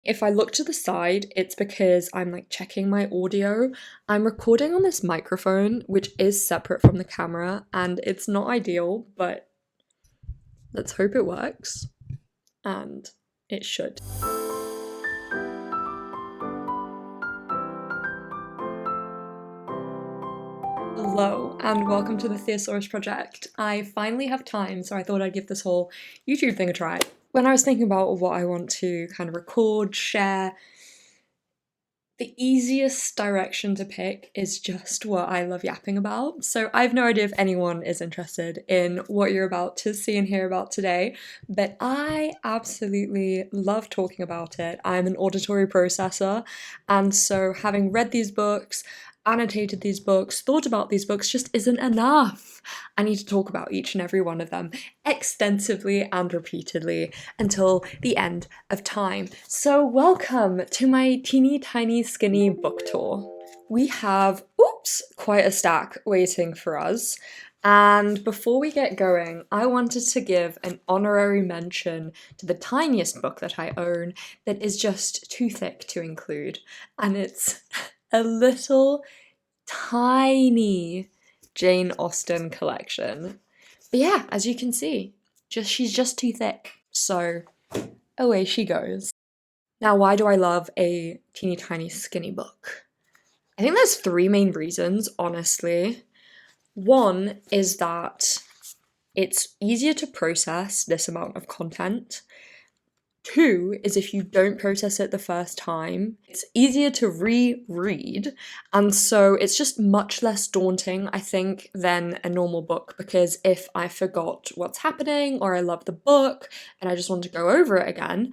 If I look to the side, it's because I'm like checking my audio. I'm recording on this microphone, which is separate from the camera, and it's not ideal, but let's hope it works. And it should. Hello, and welcome to the Theosaurus Project. I finally have time, so I thought I'd give this whole YouTube thing a try. When I was thinking about what I want to kind of record, share, the easiest direction to pick is just what I love yapping about. So I have no idea if anyone is interested in what you're about to see and hear about today, but I absolutely love talking about it. I'm an auditory processor, and so having read these books, annotated these books, thought about these books just isn't enough. I need to talk about each and every one of them extensively and repeatedly until the end of time. So welcome to my teeny tiny skinny book tour. We have, quite a stack waiting for us. And before we get going, I wanted to give an honorary mention to the tiniest book that I own that is just too thick to include. And it's a little tiny Jane Austen collection. But yeah, as you can see, she's just too thick. So away she goes. Now, why do I love a teeny tiny skinny book? I think there's three main reasons, honestly. One is that it's easier to process this amount of content. Two is if you don't process it the first time, it's easier to reread, and so it's just much less daunting, I think, than a normal book, because if I forgot what's happening or I love the book and I just want to go over it again,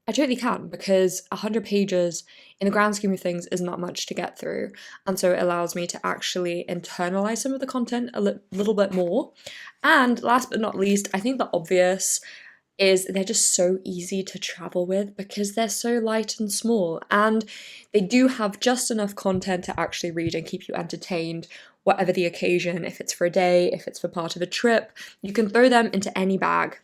I totally can, because 100 pages in the grand scheme of things is not much to get through, and so it allows me to actually internalize some of the content a little bit more. And last but not least, I think the obvious is they're just so easy to travel with because they're so light and small, and they do have just enough content to actually read and keep you entertained, whatever the occasion. If it's for a day, if it's for part of a trip, you can throw them into any bag.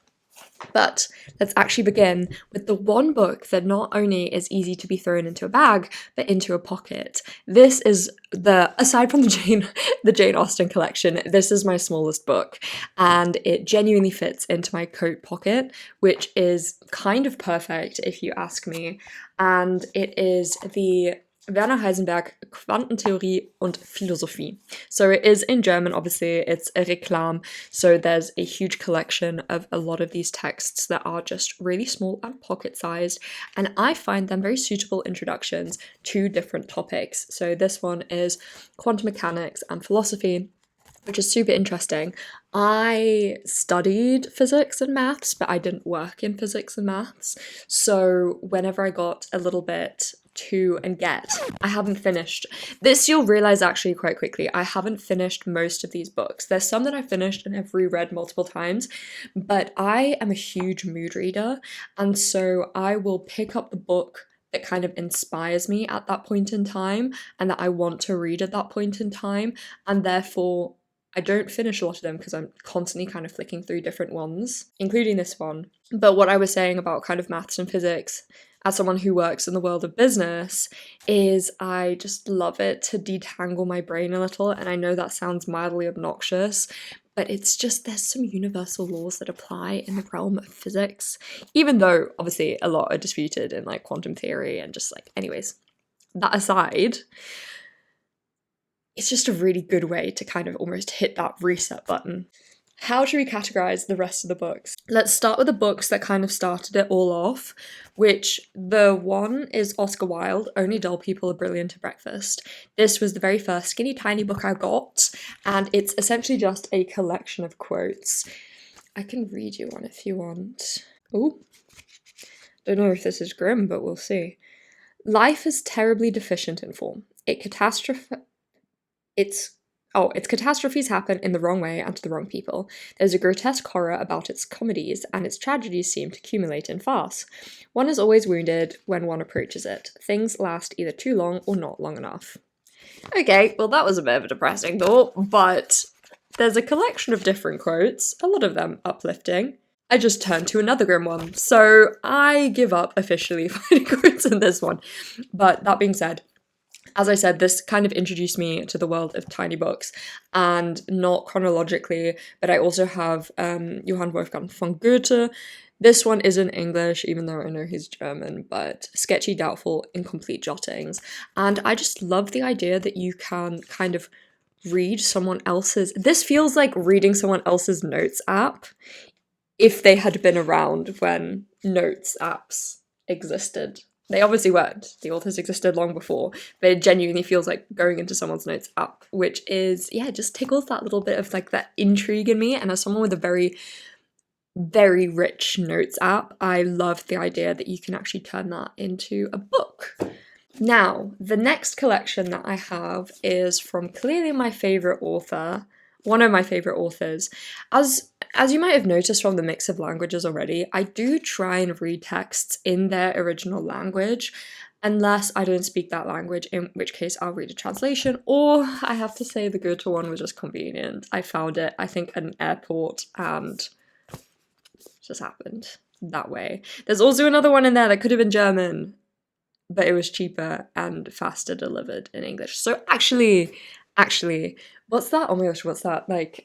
But let's actually begin with the one book that not only is easy to be thrown into a bag, but into a pocket. This is aside from the Jane Austen collection, this is my smallest book, and it genuinely fits into my coat pocket, which is kind of perfect if you ask me. And it is the Werner Heisenberg Quantentheorie und Philosophie. So it is in German, obviously, it's a Reklam, so there's a huge collection of a lot of these texts that are just really small and pocket-sized, and I find them very suitable introductions to different topics. So this one is quantum mechanics and philosophy, which is super interesting. I studied physics and maths, but I didn't work in physics and maths, so whenever I got a little bit I haven't finished. This you'll realize actually quite quickly. I haven't finished most of these books. There's some that I finished and have reread multiple times, but I am a huge mood reader, and so I will pick up the book that kind of inspires me at that point in time and that I want to read at that point in time, and therefore I don't finish a lot of them because I'm constantly kind of flicking through different ones, including this one. But what I was saying about kind of maths and physics as someone who works in the world of business is I just love it to detangle my brain a little, and I know that sounds mildly obnoxious, but it's just there's some universal laws that apply in the realm of physics, even though obviously a lot are disputed in like quantum theory and just like, anyways, that aside, it's just a really good way to kind of almost hit that reset button. How should we categorize the rest of the books? Let's start with the books that kind of started it all off, which the one is Oscar Wilde, Only Dull People Are Brilliant at Breakfast. This was the very first skinny tiny book I got, and it's essentially just a collection of quotes. I can read you one if you want. Ooh. Don't know if this is grim, but we'll see. Life is terribly deficient in form. Its catastrophes happen in the wrong way and to the wrong people. There's a grotesque horror about its comedies, and its tragedies seem to accumulate in farce. One is always wounded when one approaches it. Things last either too long or not long enough. Okay, well that was a bit of a depressing thought, but there's a collection of different quotes, a lot of them uplifting. I just turned to another grim one. So I give up officially finding quotes in this one. But that being said, as I said, this kind of introduced me to the world of tiny books, and not chronologically, but I also have Johann Wolfgang von Goethe. This one is in English, even though I know he's German, but sketchy, doubtful, incomplete jottings. And I just love the idea that you can kind of read someone else's. This feels like reading someone else's notes app if they had been around when notes apps existed. They obviously weren't. The authors existed long before, but it genuinely feels like going into someone's notes app, which is, yeah, just tickles that little bit of like that intrigue in me. And as someone with a very, very rich notes app, I love the idea that you can actually turn that into a book. Now, the next collection that I have is from clearly my favorite author, one of my favorite authors. As you might have noticed from the mix of languages already, I do try and read texts in their original language, unless I don't speak that language, in which case I'll read a translation, or I have to say the Goethe one was just convenient. I found it, I think, at an airport, and it just happened that way. There's also another one in there that could have been German, but it was cheaper and faster delivered in English. So actually, what's that? Oh my gosh, what's that? Like,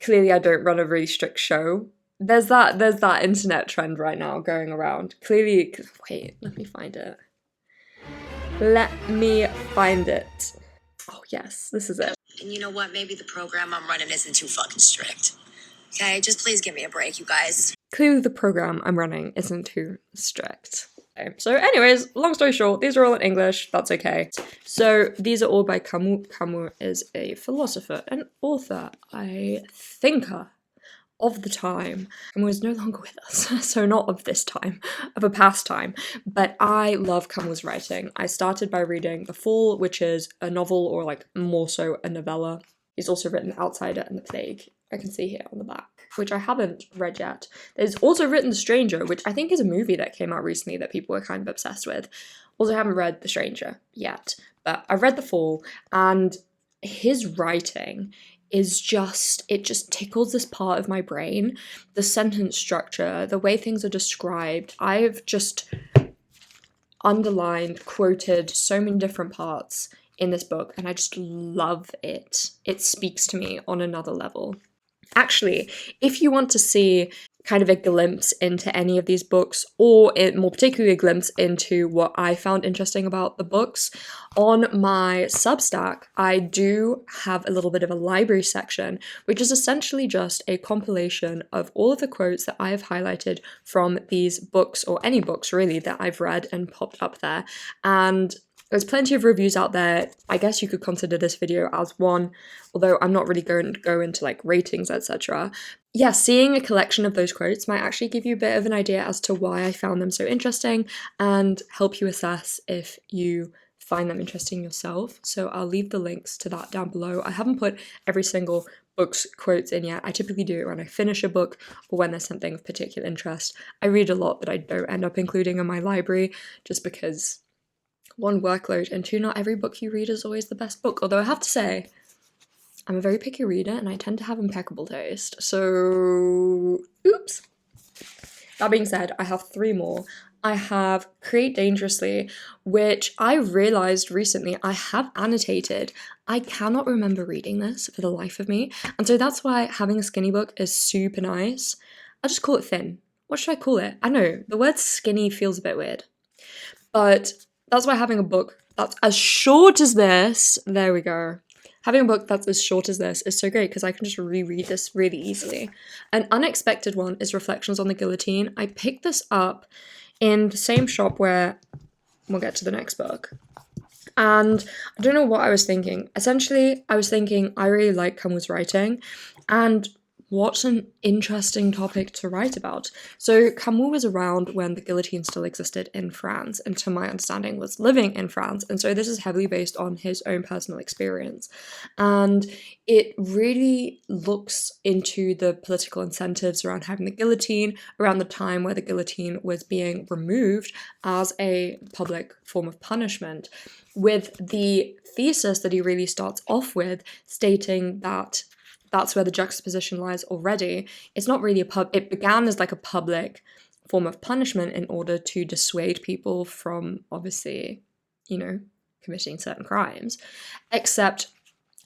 clearly I don't run a really strict show. There's that internet trend right now going around. Clearly, wait, let me find it. Oh yes, this is it. And you know what? Maybe the program I'm running isn't too fucking strict. Okay, just please give me a break, you guys. Clearly the program I'm running isn't too strict. Okay. So anyways, long story short, these are all in English, that's okay. So these are all by Camus. Camus is a philosopher, an author, a thinker of the time. Camus is no longer with us, so not of this time, of a past time. But I love Camus' writing. I started by reading The Fall, which is a novel, or like more so a novella. He's also written Outsider and The Plague. I can see here on the back, which I haven't read yet. There's also written The Stranger, which I think is a movie that came out recently that people were kind of obsessed with. Also haven't read The Stranger yet, but I've read The Fall, and his writing is it just tickles this part of my brain. The sentence structure, the way things are described, I've just underlined, quoted so many different parts in this book, and I just love it. It speaks to me on another level. Actually, if you want to see kind of a glimpse into any of these books, or more particularly a glimpse into what I found interesting about the books, on my Substack, I do have a little bit of a library section, which is essentially just a compilation of all of the quotes that I have highlighted from these books, or any books really, that I've read and popped up there. And there's plenty of reviews out there. I guess you could consider this video as one, although I'm not really going to go into like ratings, etc. Yeah, seeing a collection of those quotes might actually give you a bit of an idea as to why I found them so interesting, and help you assess if you find them interesting yourself. So I'll leave the links to that down below. I haven't put every single book's quotes in yet. I typically do it when I finish a book, or when there's something of particular interest. I read a lot that I don't end up including in my library, just because one, workload, and two, not every book you read is always the best book. Although I have to say, I'm a very picky reader and I tend to have impeccable taste. So, oops. That being said, I have 3 more. I have Create Dangerously, which I realized recently I have annotated. I cannot remember reading this for the life of me. And so that's why having a skinny book is super nice. I'll just call it thin. What should I call it? I know, the word skinny feels a bit weird. But that's why having a book that's as short as this, there we go. Having a book that's as short as this is so great, because I can just reread this really easily. An unexpected one is Reflections on the Guillotine. I picked this up in the same shop where we'll get to the next book. And I don't know what I was thinking. Essentially, I was thinking I really like Camus' writing, and what's an interesting topic to write about? So Camus was around when the guillotine still existed in France, and to my understanding was living in France, and so this is heavily based on his own personal experience. And it really looks into the political incentives around having the guillotine, around the time where the guillotine was being removed as a public form of punishment, with the thesis that he really starts off with stating that that's where the juxtaposition lies already. It's not really it began as like a public form of punishment in order to dissuade people from obviously, committing certain crimes. Except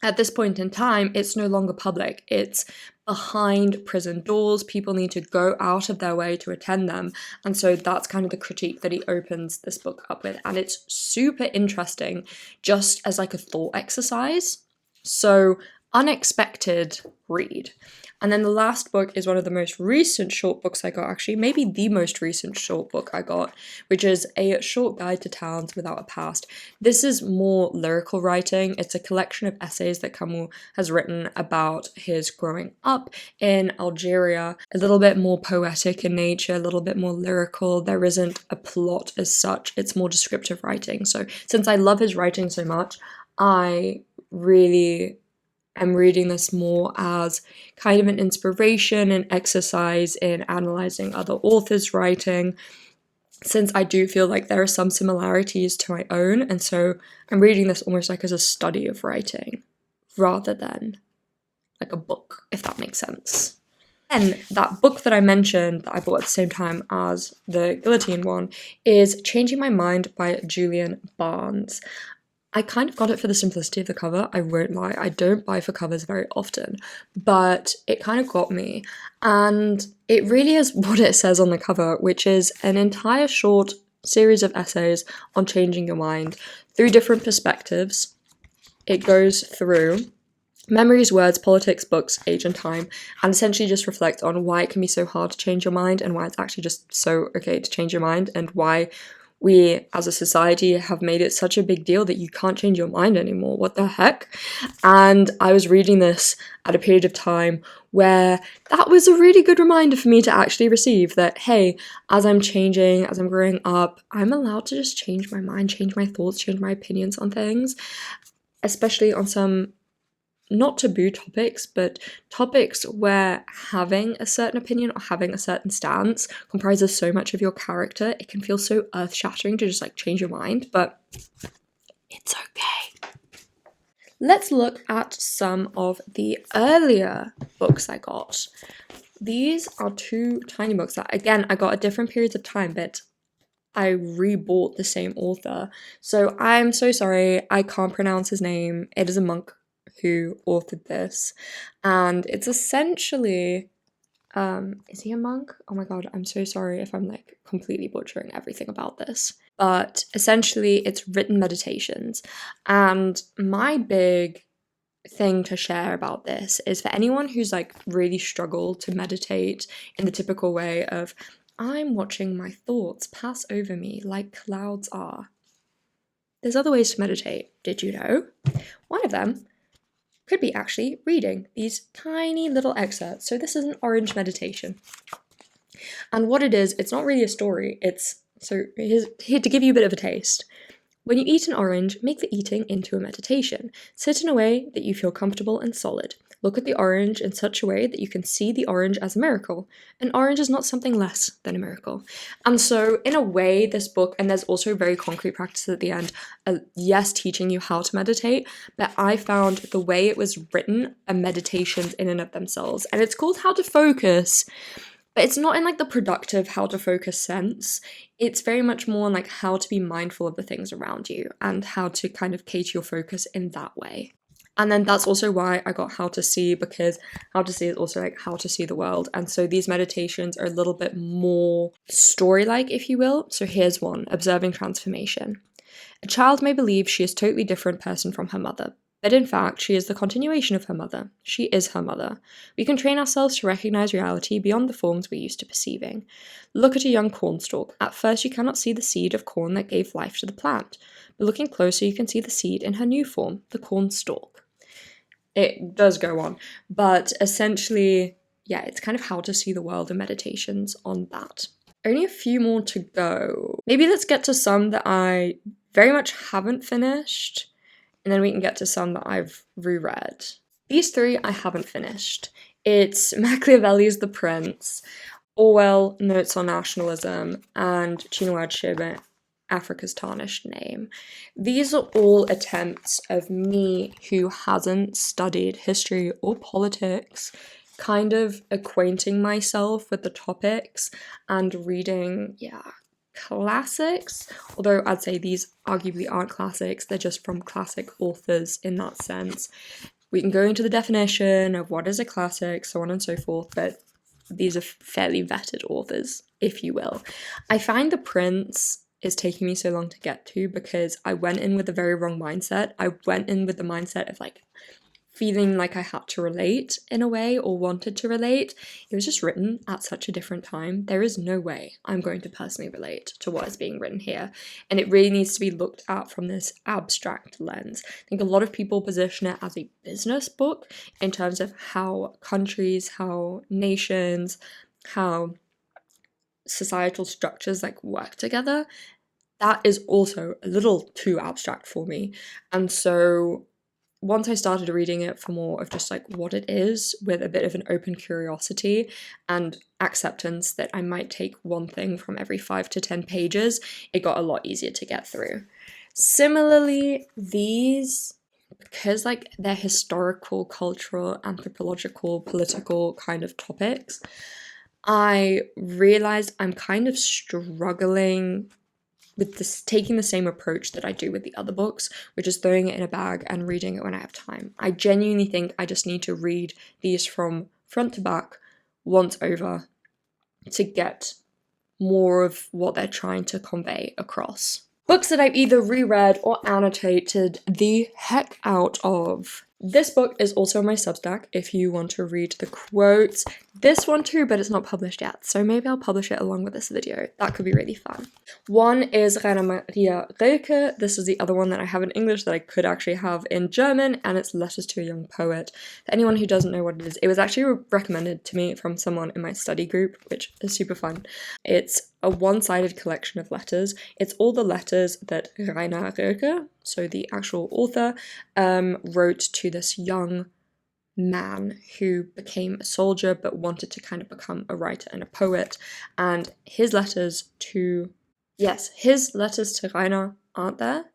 at this point in time, it's no longer public. It's behind prison doors. People need to go out of their way to attend them. And so that's kind of the critique that he opens this book up with. And it's super interesting just as like a thought exercise. So unexpected read. And then the last book is one of the most recent short books I got, actually, maybe the most recent short book I got, which is A Short Guide to Towns Without a Past. This is more lyrical writing. It's a collection of essays that Camus has written about his growing up in Algeria, a little bit more poetic in nature, a little bit more lyrical. There isn't a plot as such. It's more descriptive writing. So since I love his writing so much, I really am reading this more as kind of an inspiration and exercise in analysing other authors' writing, since I do feel like there are some similarities to my own, and so I'm reading this almost like as a study of writing, rather than like a book, if that makes sense. And that book that I mentioned that I bought at the same time as the Guillotine one is Changing My Mind by Julian Barnes. I kind of got it for the simplicity of the cover, I won't lie. I don't buy for covers very often, but it kind of got me. And it really is what it says on the cover, which is an entire short series of essays on changing your mind through different perspectives. It goes through memories, words, politics, books, age, and time, and essentially just reflects on why it can be so hard to change your mind and why it's actually just so okay to change your mind, and why we as a society have made it such a big deal that you can't change your mind anymore. What the heck? And I was reading this at a period of time where that was a really good reminder for me to actually receive that, hey, as I'm changing, as I'm growing up, I'm allowed to just change my mind, change my thoughts, change my opinions on things, especially on some not taboo topics, but topics where having a certain opinion or having a certain stance comprises so much of your character. It can feel so earth-shattering to just like change your mind, but it's okay. Let's look at some of the earlier books I got. These are two tiny books that, again, I got at different periods of time, but I rebought the same author. So I'm so sorry, I can't pronounce his name. It is a monk who authored this, and it's essentially is he a monk? Oh my god, I'm so sorry if I'm like completely butchering everything about this, but essentially it's written meditations. And my big thing to share about this is for anyone who's like really struggled to meditate in the typical way of I'm watching my thoughts pass over me like clouds are. There's other ways to meditate, did you know? One of them could be actually reading these tiny little excerpts. So this is an orange meditation. And what it is, it's not really a story. Here's to give you a bit of a taste. When you eat an orange, make the eating into a meditation. Sit in a way that you feel comfortable and solid. Look at the orange in such a way that you can see the orange as a miracle. An orange is not something less than a miracle. And so, in a way, this book, and there's also very concrete practices at the end, yes, teaching you how to meditate, but I found the way it was written are meditations in and of themselves. And it's called How to Focus, but it's not in like the productive how to focus sense. It's very much more like how to be mindful of the things around you and how to kind of cater your focus in that way. And then that's also why I got How to See, because How to See is also like how to see the world. And so these meditations are a little bit more story-like, if you will. So here's one, Observing Transformation. A child may believe she is a totally different person from her mother, but in fact, she is the continuation of her mother. She is her mother. We can train ourselves to recognize reality beyond the forms we're used to perceiving. Look at a young cornstalk. At first, you cannot see the seed of corn that gave life to the plant, but looking closer, you can see the seed in her new form, the cornstalk. It does go on, but essentially, yeah, it's kind of how to see the world and meditations on that. Only a few more to go. Maybe let's get to some that I very much haven't finished, and then we can get to some that I've reread. These three I haven't finished. It's Machiavelli's The Prince, Orwell, Notes on Nationalism, and Chinua Achebe, Africa's Tarnished Name. These are all attempts of me who hasn't studied history or politics, kind of acquainting myself with the topics and reading, classics. Although I'd say these arguably aren't classics, they're just from classic authors in that sense. We can go into the definition of what is a classic, so on and so forth, but these are fairly vetted authors, if you will. I find The Prince is taking me so long to get to because I went in with a very wrong mindset. I went in with the mindset of like feeling like I had to relate in a way or wanted to relate. It was just written at such a different time. There is no way I'm going to personally relate to what is being written here. And it really needs to be looked at from this abstract lens. I think a lot of people position it as a business book in terms of how countries, how nations, how societal structures like work together. That is also a little too abstract for me. And so once I started reading it for more of just like what it is, with a bit of an open curiosity and acceptance that I might take one thing from every 5 to 10 pages, it got a lot easier to get through. Similarly, these, because like they're historical, cultural, anthropological, political kind of topics, I realized I'm kind of struggling with this, taking the same approach that I do with the other books, which is throwing it in a bag and reading it when I have time. I genuinely think I just need to read these from front to back once over to get more of what they're trying to convey across. Books that I've either reread or annotated the heck out of. This book is also on my Substack if you want to read the quotes. This one too, but it's not published yet, so maybe I'll publish it along with this video. That could be really fun. One is Rainer Maria Rilke. This is the other one that I have in English that I could actually have in German, and it's Letters to a Young Poet. For anyone who doesn't know what it is, it was actually recommended to me from someone in my study group, which is super fun. It's a one-sided collection of letters. It's all the letters that Rainer Rilke, so the actual author, wrote to this young man who became a soldier but wanted to kind of become a writer and a poet. And his letters to Rainer aren't there,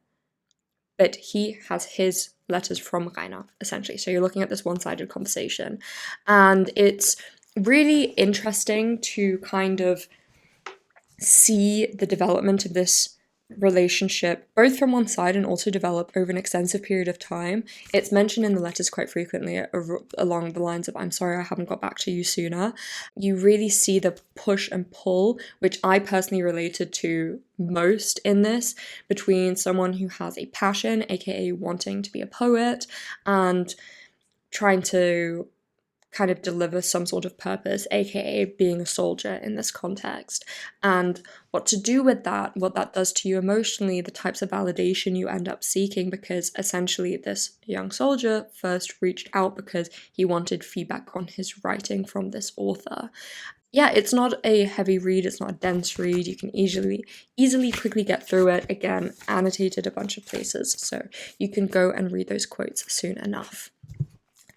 but he has his letters from Rainer, essentially. So you're looking at this one-sided conversation. And it's really interesting to kind of see the development of this relationship, both from one side and also develop over an extensive period of time. It's mentioned in the letters quite frequently along the lines of, I'm sorry I haven't got back to you sooner. You really see the push and pull, which I personally related to most in this, between someone who has a passion, aka wanting to be a poet, and trying to kind of deliver some sort of purpose, aka being a soldier in this context, and what to do with that, what that does to you emotionally, the types of validation you end up seeking, because essentially this young soldier first reached out because he wanted feedback on his writing from this author. Yeah, it's not a heavy read, it's not a dense read, you can easily quickly get through it. Again, annotated a bunch of places, so you can go and read those quotes soon enough.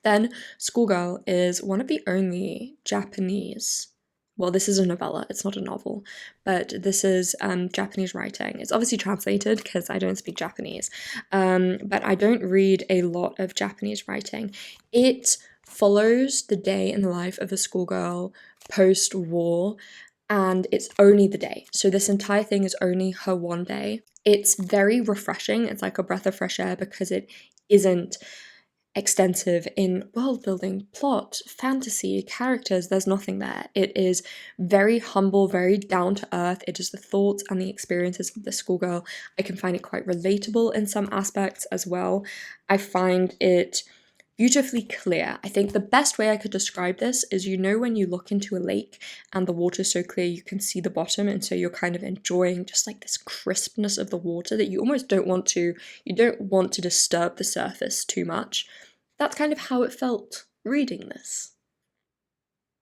Then, Schoolgirl is one of the only Japanese, well, this is a novella, it's not a novel, but this is Japanese writing. It's obviously translated because I don't speak Japanese, but I don't read a lot of Japanese writing. It follows the day in the life of a schoolgirl post-war, and it's only the day. So this entire thing is only her one day. It's very refreshing. It's like a breath of fresh air because it isn't extensive in world building, plot, fantasy, characters. There's nothing there. It is very humble, very down to earth. It is the thoughts and the experiences of the schoolgirl. I can find it quite relatable in some aspects as well. I find it beautifully clear. I think the best way I could describe this is, you know, when you look into a lake and the water's so clear you can see the bottom, and so you're kind of enjoying just like this crispness of the water that you almost don't want to disturb the surface too much. That's kind of how it felt reading this.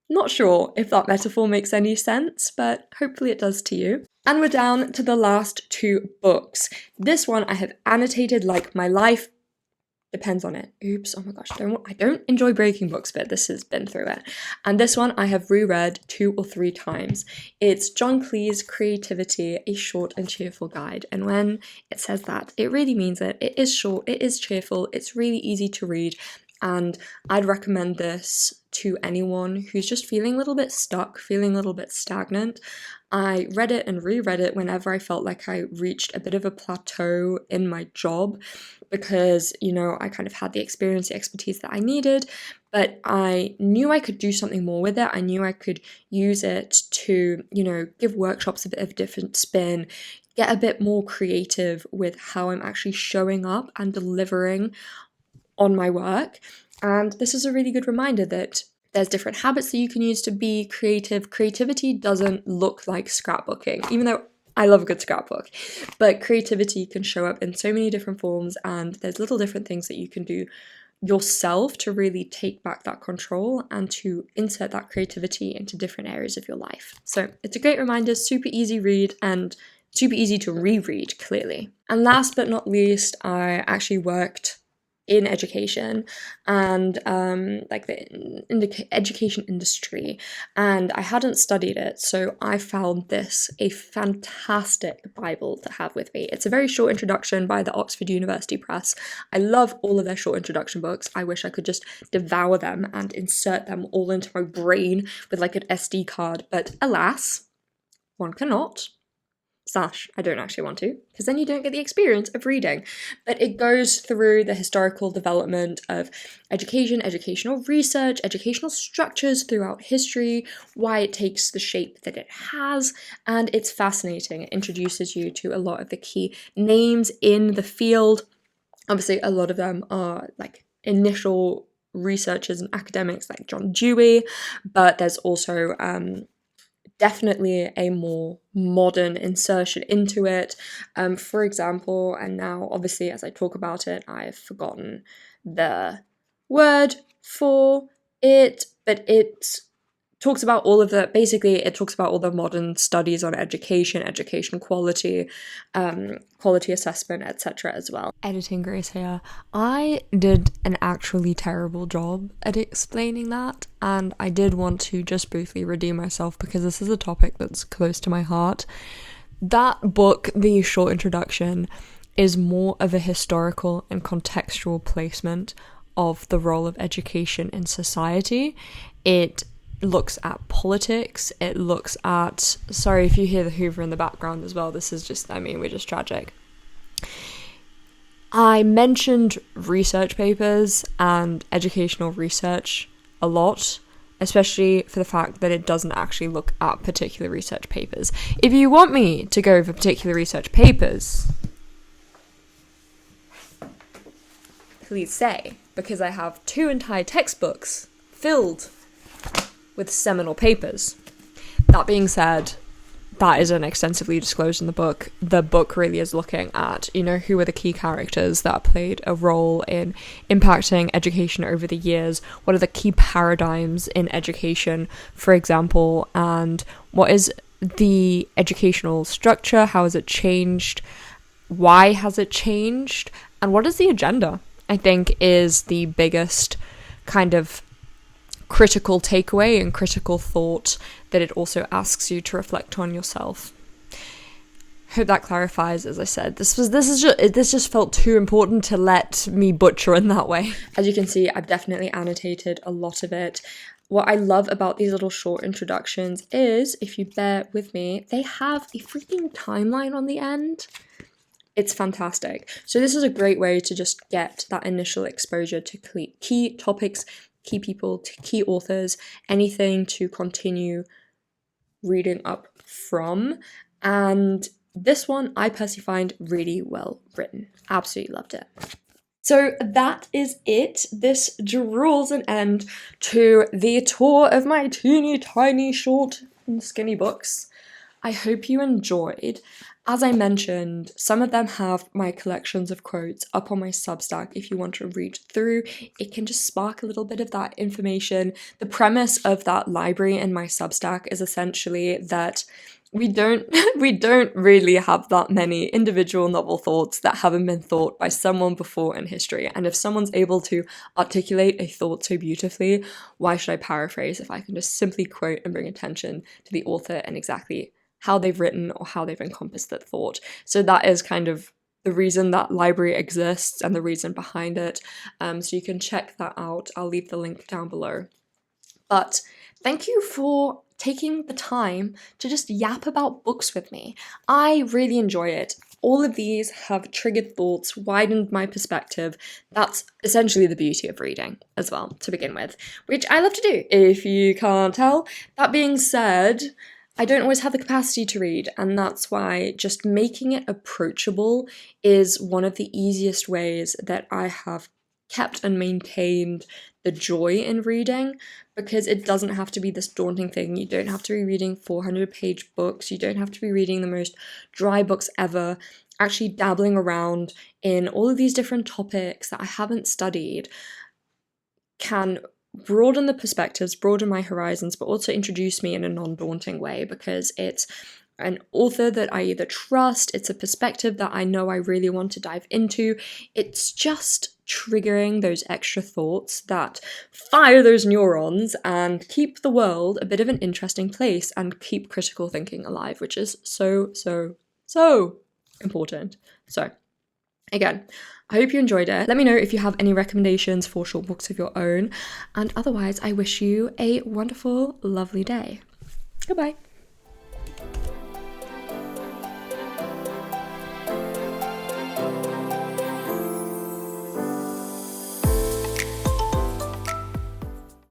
Not sure if that metaphor makes any sense, but hopefully it does to you. And we're down to the last two books. This one I have annotated like my life. depends on it. Oops, oh my gosh, I don't enjoy breaking books, but this has been through it. And this one I have reread 2 or 3 times. It's John Cleese's Creativity, A Short and Cheerful Guide. And when it says that, it really means it. It is short, it is cheerful, it's really easy to read, and I'd recommend this to anyone who's just feeling a little bit stuck, feeling a little bit stagnant. I read it and reread it whenever I felt like I reached a bit of a plateau in my job because, I kind of had the experience, the expertise that I needed, but I knew I could do something more with it. I knew I could use it to, give workshops a bit of a different spin, get a bit more creative with how I'm actually showing up and delivering on my work. And this is a really good reminder that there's different habits that you can use to be creative. Creativity doesn't look like scrapbooking, even though I love a good scrapbook, but creativity can show up in so many different forms, and there's little different things that you can do yourself to really take back that control and to insert that creativity into different areas of your life. So it's a great reminder, super easy read and super easy to reread, clearly. And last but not least, I actually worked in education and like the education industry, and I hadn't studied it, so I found this a fantastic Bible to have with me. It's a very short introduction by the Oxford University Press. I love all of their short introduction books. I wish I could just devour them and insert them all into my brain with like an SD card, but alas, one cannot. I don't actually want to, because then you don't get the experience of reading. But it goes through the historical development of education, educational research, educational structures throughout history, why it takes the shape that it has, and it's fascinating. It introduces you to a lot of the key names in the field. Obviously, a lot of them are like initial researchers and academics like John Dewey, but there's also definitely a more modern insertion into it. For example, and now obviously as I talk about it, I've forgotten the word for it, but it talks about all the modern studies on education quality, quality assessment, etc. as well. Editing Grace here. I did an actually terrible job at explaining that, and I did want to just briefly redeem myself because this is a topic that's close to my heart. That book, the short introduction, is more of a historical and contextual placement of the role of education in society. It looks at politics, it looks at, sorry if you hear the Hoover in the background as well, this is just, we're just tragic. I mentioned research papers and educational research a lot, especially for the fact that it doesn't actually look at particular research papers. If you want me to go over particular research papers, please say, because I have 2 entire textbooks filled with seminal papers. That being said, that isn't extensively disclosed in the book. The book really is looking at, who are the key characters that played a role in impacting education over the years, what are the key paradigms in education, for example, and what is the educational structure, how has it changed, why has it changed, and what is the agenda, I think, is the biggest kind of critical takeaway and critical thought that it also asks you to reflect on yourself. Hope that clarifies. As I said, this just felt too important to let me butcher in that way. As you can see, I've definitely annotated a lot of it. What I love about these little short introductions is, if you bear with me, they have a freaking timeline on the end. It's fantastic. So this is a great way to just get that initial exposure to key topics, key people, to key authors, anything to continue reading up from. And this one I personally find really well written. Absolutely loved it. So that is it. This draws an end to the tour of my teeny tiny short and skinny books. I hope you enjoyed. As I mentioned, some of them have my collections of quotes up on my Substack if you want to read through. It can just spark a little bit of that information. The premise of that library in my Substack is essentially that we don't we don't really have that many individual novel thoughts that haven't been thought by someone before in history. And if someone's able to articulate a thought so beautifully, why should I paraphrase if I can just simply quote and bring attention to the author and exactly how they've written or how they've encompassed that thought? So that is kind of the reason that library exists and the reason behind it. So you can check that out. I'll leave the link down below. But thank you for taking the time to just yap about books with me. I really enjoy it. All of these have triggered thoughts, widened my perspective. That's essentially the beauty of reading as well, to begin with, which I love to do, if you can't tell. That being said, I don't always have the capacity to read, and that's why just making it approachable is one of the easiest ways that I have kept and maintained the joy in reading, because it doesn't have to be this daunting thing. You don't have to be reading 400-page books. You don't have to be reading the most dry books ever. Actually dabbling around in all of these different topics that I haven't studied can broaden the perspectives, broaden my horizons, but also introduce me in a non-daunting way, because it's an author that I either trust, it's a perspective that I know I really want to dive into. It's just triggering those extra thoughts that fire those neurons and keep the world a bit of an interesting place and keep critical thinking alive, which is so, so, so important. So, again, I hope you enjoyed it. Let me know if you have any recommendations for short books of your own. And otherwise, I wish you a wonderful, lovely day. Goodbye.